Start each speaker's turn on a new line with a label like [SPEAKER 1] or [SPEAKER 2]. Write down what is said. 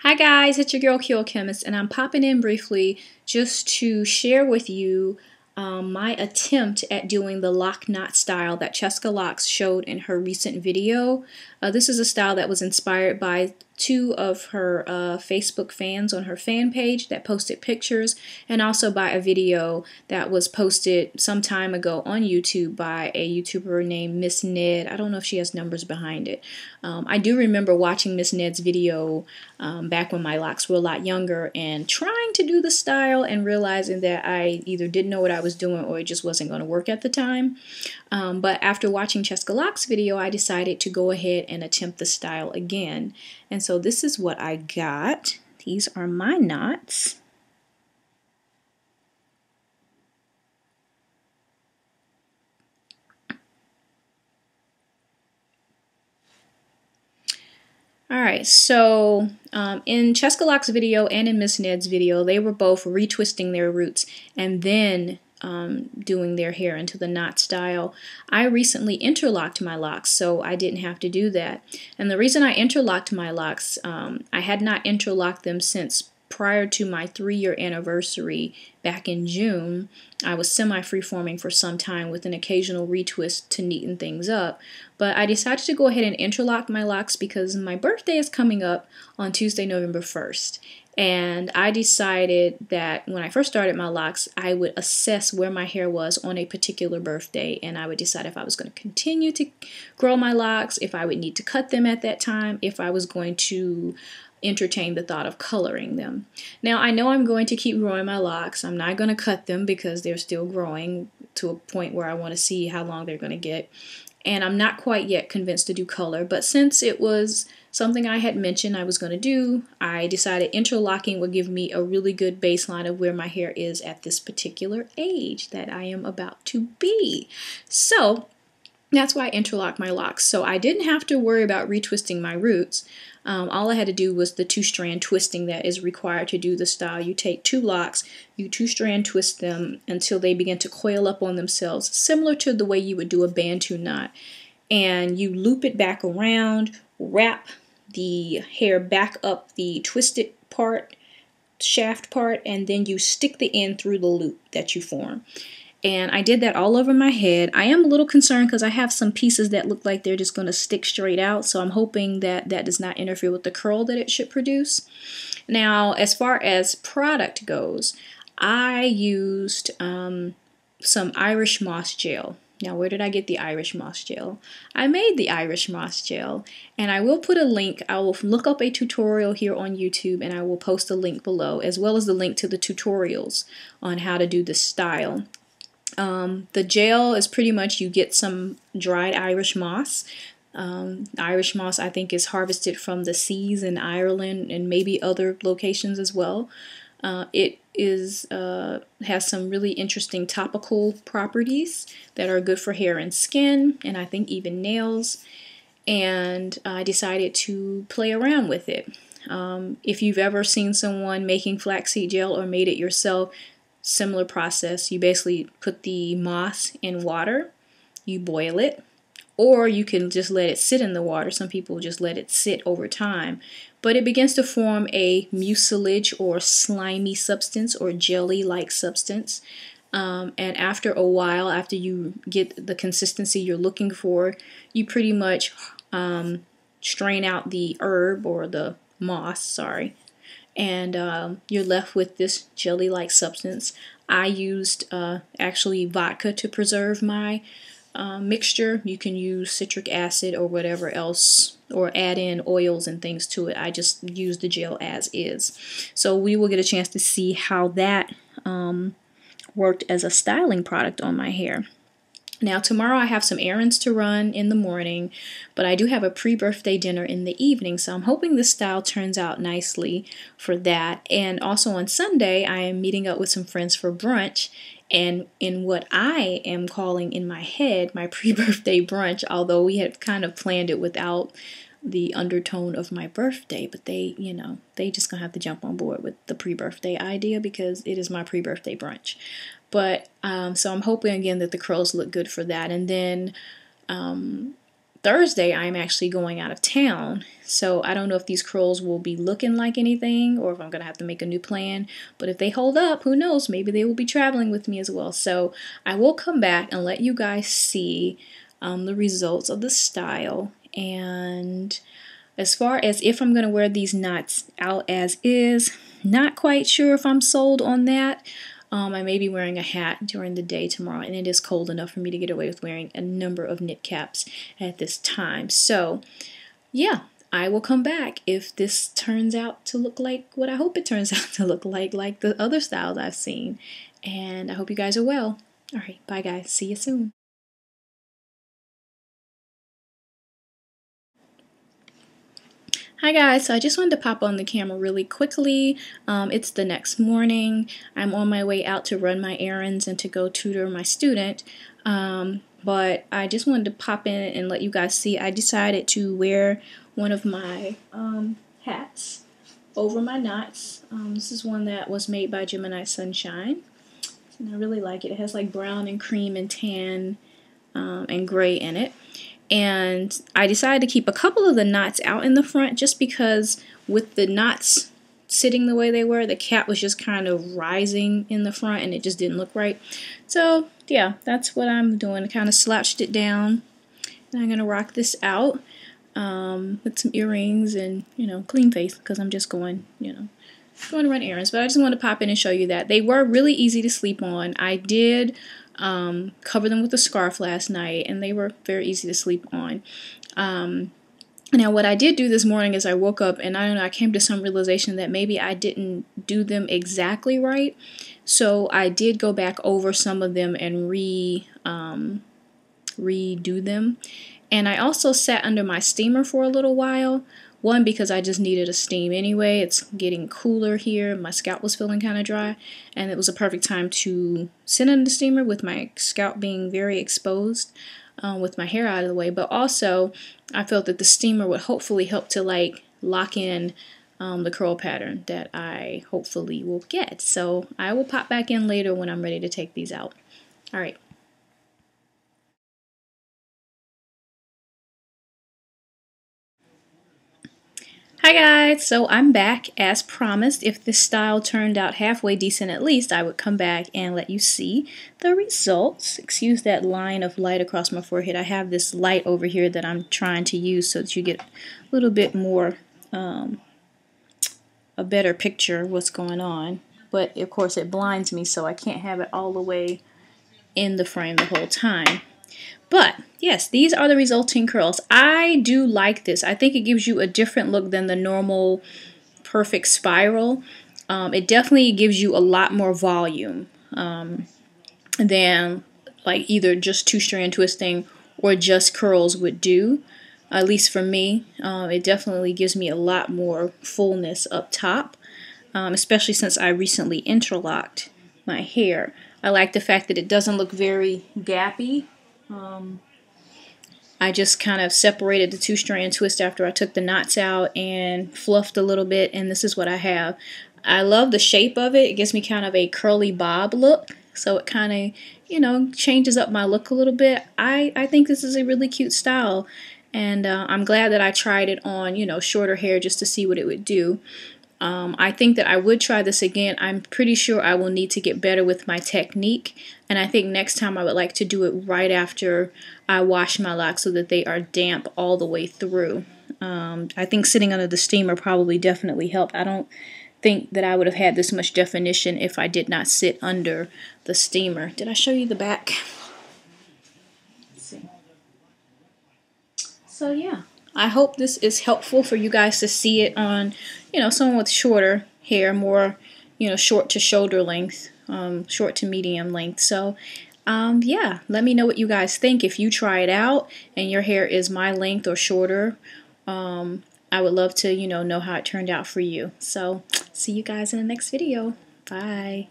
[SPEAKER 1] Hi guys, it's your girl qochemist, and I'm popping in briefly just to share with you my attempt at doing the lock knot style that Chescalocs showed in her recent video. This is a style that was inspired by two of her Facebook fans on her fan page that posted pictures, and also by a video that was posted some time ago on YouTube by a YouTuber named Miss Ned. I don't know if she has numbers behind it. I do remember watching Miss Ned's video back when my locks were a lot younger and trying to do the style and realizing that I either didn't know what I was doing or it just wasn't going to work at the time. But after watching Chescalocs' video, I decided to go ahead and attempt the style again. And so this is what I got. These are my knots. Alright, so in Chescalocs' video and in Miss Ned's video, they were both retwisting their roots and then doing their hair into the knot style. I recently interlocked my locks, so I didn't have to do that. And the reason I interlocked my locks, I had not interlocked them since prior to my 3-year anniversary back in June. I was semi-freeforming for some time with an occasional retwist to neaten things up. But I decided to go ahead and interlock my locks because my birthday is coming up on Tuesday, November 1st. And I decided that when I first started my locks, I would assess where my hair was on a particular birthday, and I would decide if I was going to continue to grow my locks, if I would need to cut them at that time, if I was going to entertain the thought of coloring them. Now, I know I'm going to keep growing my locks. I'm not going to cut them because they're still growing to a point where I want to see how long they're going to get. And I'm not quite yet convinced to do color, but since it was something I had mentioned I was going to do, I decided interlocking would give me a really good baseline of where my hair is at this particular age that I am about to be. So that's why I interlocked my locks. So I didn't have to worry about retwisting my roots. All I had to do was the 2-strand twisting that is required to do the style. You take 2 locks, you 2-strand twist them until they begin to coil up on themselves, similar to the way you would do a bantu knot. And you loop it back around, wrap the hair back up the twisted part, shaft part, and then you stick the end through the loop that you form. And I did that all over my head. I am a little concerned because I have some pieces that look like they're just going to stick straight out, so I'm hoping that that does not interfere with the curl that it should produce. Now, as far as product goes, I used some Irish moss gel. Now, where did I get the Irish moss gel? I made the Irish moss gel, and I will put a link. I will look up a tutorial here on YouTube, and I will post a link below, as well as the link to the tutorials on how to do this style. The gel is pretty much you get some dried Irish moss. Irish moss, I think, is harvested from the seas in Ireland and maybe other locations as well. It has some really interesting topical properties that are good for hair and skin, and I think even nails. And I decided to play around with it. If you've ever seen someone making flaxseed gel or made it yourself, similar process. You basically put the moss in water, you boil it, or you can just let it sit in the water. Some people just let it sit over time. But it begins to form a mucilage or slimy substance or jelly-like substance. And after a while, after you get the consistency you're looking for, you pretty much strain out the herb or the moss, sorry. And you're left with this jelly-like substance. I used actually vodka to preserve my mixture. You can use citric acid or whatever else, or add in oils and things to it. I just used the gel as is. So we will get a chance to see how that worked as a styling product on my hair. Now, tomorrow I have some errands to run in the morning, but I do have a pre-birthday dinner in the evening, so I'm hoping this style turns out nicely for that. And also on Sunday, I am meeting up with some friends for brunch, and in what I am calling in my head my pre-birthday brunch, although we had kind of planned it without the undertone of my birthday, but they just gonna have to jump on board with the pre-birthday idea because it is my pre-birthday brunch. But so I'm hoping again that the curls look good for that. And then Thursday, I'm actually going out of town. So I don't know if these curls will be looking like anything or if I'm going to have to make a new plan. But if they hold up, who knows? Maybe they will be traveling with me as well. So I will come back and let you guys see the results of the style. And as far as if I'm going to wear these knots out as is, not quite sure if I'm sold on that. I may be wearing a hat during the day tomorrow, and it is cold enough for me to get away with wearing a number of knit caps at this time. So, yeah, I will come back if this turns out to look like what I hope it turns out to look like the other styles I've seen. And I hope you guys are well. All right, bye guys. See you soon. Hi guys, so I just wanted to pop on the camera really quickly. It's the next morning. I'm on my way out to run my errands and to go tutor my student. But I just wanted to pop in and let you guys see I decided to wear one of my hats over my knots. This is one that was made by Gemini Sunshine. And I really like it. It has like brown and cream and tan and gray in it. And I decided to keep a couple of the knots out in the front just because with the knots sitting the way they were, the cap was just kind of rising in the front and it just didn't look right. So yeah, that's what I'm doing. I kind of slouched it down. And I'm going to rock this out with some earrings and, clean face because I'm just going to run errands. But I just wanted to pop in and show you that. They were really easy to sleep on. I did cover them with a scarf last night, and they were very easy to sleep on. Now, what I did do this morning is I woke up and I came to some realization that maybe I didn't do them exactly right. So I did go back over some of them and redo them. And I also sat under my steamer for a little while. One, because I just needed a steam anyway. It's getting cooler here. My scalp was feeling kind of dry. And it was a perfect time to sit under the steamer with my scalp being very exposed with my hair out of the way. But also, I felt that the steamer would hopefully help to lock in the curl pattern that I hopefully will get. So I will pop back in later when I'm ready to take these out. All right. Hi guys, so I'm back as promised. If this style turned out halfway decent at least, I would come back and let you see the results. Excuse that line of light across my forehead. I have this light over here that I'm trying to use so that you get a little bit more, a better picture of what's going on. But of course it blinds me so I can't have it all the way in the frame the whole time. But yes, these are the resulting curls. I do like this. I think it gives you a different look than the normal perfect spiral. It definitely gives you a lot more volume than like either just two-strand twisting or just curls would do. At least for me, it definitely gives me a lot more fullness up top, especially since I recently interlocked my hair. I like the fact that it doesn't look very gappy. I just kind of separated the two-strand twist after I took the knots out and fluffed a little bit, and this is what I have. I love the shape of it. It gives me kind of a curly bob look, so it kind of, changes up my look a little bit. I think this is a really cute style, and I'm glad that I tried it on, shorter hair just to see what it would do. I think that I would try this again. I'm pretty sure I will need to get better with my technique, and I think next time I would like to do it right after I wash my locks so that they are damp all the way through. I think sitting under the steamer probably definitely helped. I don't think that I would have had this much definition if I did not sit under the steamer. Did I show you the back? Let's see. So yeah. I hope this is helpful for you guys to see it on, someone with shorter hair, more, short to shoulder length, short to medium length. So, yeah, let me know what you guys think. If you try it out and your hair is my length or shorter, I would love to, know how it turned out for you. So, see you guys in the next video. Bye.